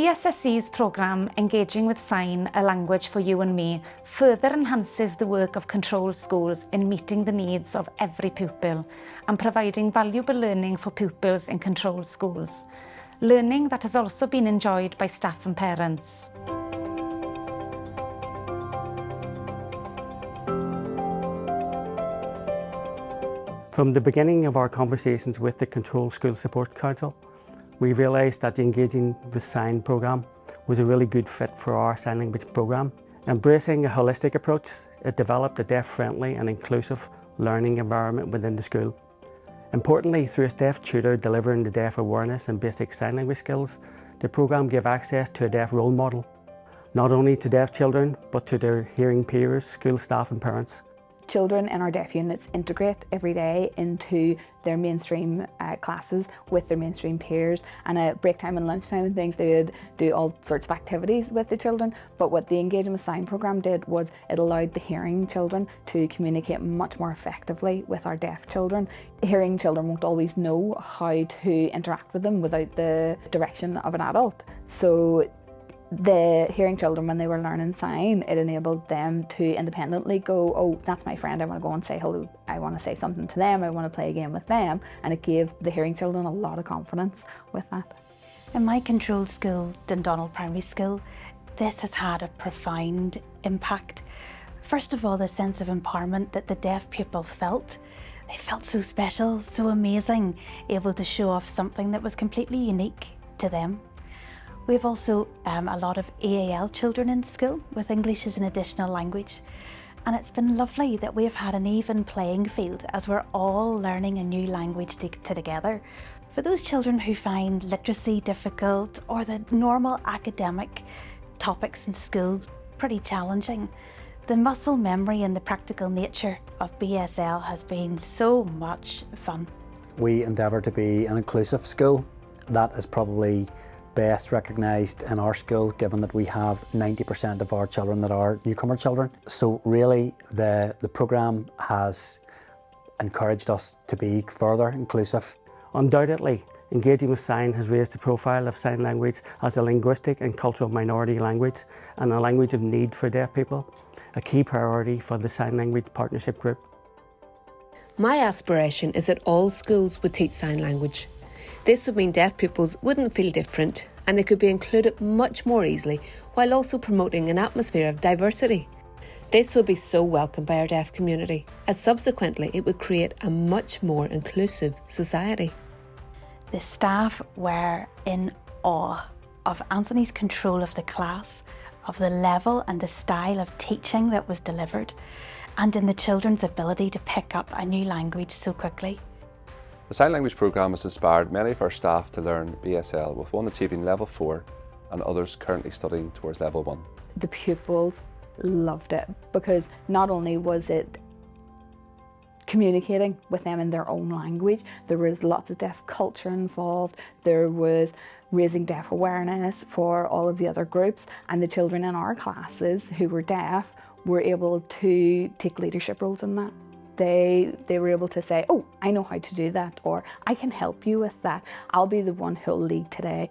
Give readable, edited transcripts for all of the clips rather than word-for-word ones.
CSSC's programme Engaging with Sign, a Language for You and Me further enhances the work of control schools in meeting the needs of every pupil and providing valuable learning for pupils in control schools. Learning that has also been enjoyed by staff and parents. From the beginning of our conversations with the Control School Support Council, we realised that the Engaging with Sign programme was a really good fit for our sign language programme. Embracing a holistic approach, it developed a deaf-friendly and inclusive learning environment within the school. Importantly, through a deaf tutor delivering the deaf awareness and basic sign language skills, the programme gave access to a deaf role model, not only to deaf children, but to their hearing peers, school staff and parents. Children in our deaf units integrate every day into their mainstream classes with their mainstream peers, and at break time and lunchtime and things they would do all sorts of activities with the children. But what the Engaging with Sign programme did was it allowed the hearing children to communicate much more effectively with our deaf children. Hearing children won't always know how to interact with them without the direction of an adult. So the hearing children, when they were learning sign, it enabled them to independently go, oh, that's my friend, I want to go and say hello, I want to say something to them, I want to play a game with them, and it gave the hearing children a lot of confidence with that. In my control school, Dundonald Primary School, this has had a profound impact. First of all, the sense of empowerment that the deaf pupil felt. They felt so special, so amazing, able to show off something that was completely unique to them. We've also a lot of EAL children in school with English as an additional language, and it's been lovely that we've had an even playing field as we're all learning a new language together. For those children who find literacy difficult or the normal academic topics in school pretty challenging, the muscle memory and the practical nature of BSL has been so much fun. We endeavour to be an inclusive school. That is probably best recognised in our school, given that we have 90% of our children that are newcomer children. So really the programme has encouraged us to be further inclusive. Undoubtedly, Engaging with Sign has raised the profile of sign language as a linguistic and cultural minority language and a language of need for deaf people, a key priority for the Sign Language Partnership Group. My aspiration is that all schools would teach sign language. This would mean deaf pupils wouldn't feel different and they could be included much more easily while also promoting an atmosphere of diversity. This would be so welcomed by our deaf community, as subsequently it would create a much more inclusive society. The staff were in awe of Anthony's control of the class, of the level and the style of teaching that was delivered, and in the children's ability to pick up a new language so quickly. The Sign Language Programme has inspired many of our staff to learn BSL, with one achieving level 4 and others currently studying towards level 1. The pupils loved it because not only was it communicating with them in their own language, there was lots of deaf culture involved, there was raising deaf awareness for all of the other groups, and the children in our classes who were deaf were able to take leadership roles in that. They were able to say, oh, I know how to do that, or I can help you with that. I'll be the one who'll lead today.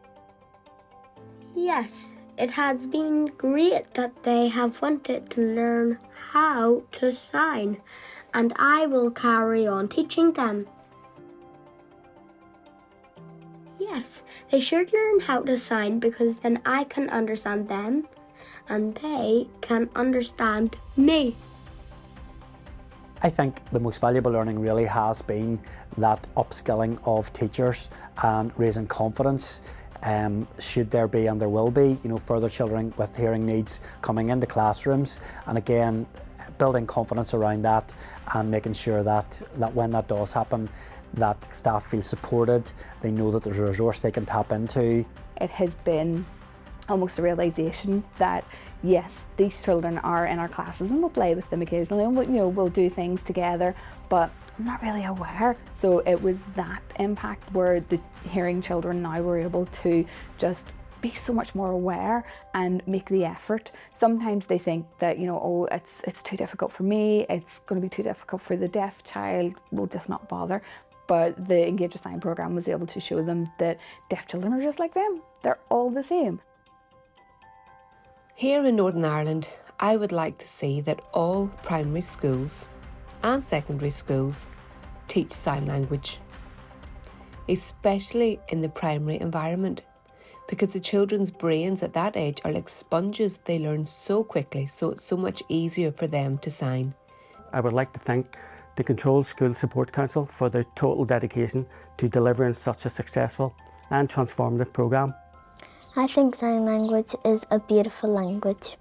Yes, it has been great that they have wanted to learn how to sign, and I will carry on teaching them. Yes, they should learn how to sign because then I can understand them and they can understand me. I think the most valuable learning really has been that upskilling of teachers and raising confidence. Should there be, and there will be, further children with hearing needs coming into classrooms, and again building confidence around that and making sure that when that does happen, that staff feel supported, they know that there's a resource they can tap into. It has been almost a realisation that yes, these children are in our classes and we'll play with them occasionally and we'll do things together, but I'm not really aware. So it was that impact where the hearing children now were able to just be so much more aware and make the effort. Sometimes they think that, oh, it's too difficult for me, it's going to be too difficult for the deaf child, we'll just not bother. But the Engage with Sign programme was able to show them that deaf children are just like them. They're all the same. Here in Northern Ireland, I would like to see that all primary schools and secondary schools teach sign language, especially in the primary environment, because the children's brains at that age are like sponges. They learn so quickly, so it's so much easier for them to sign. I would like to thank the Control School Support Council for their total dedication to delivering such a successful and transformative programme. I think sign language is a beautiful language.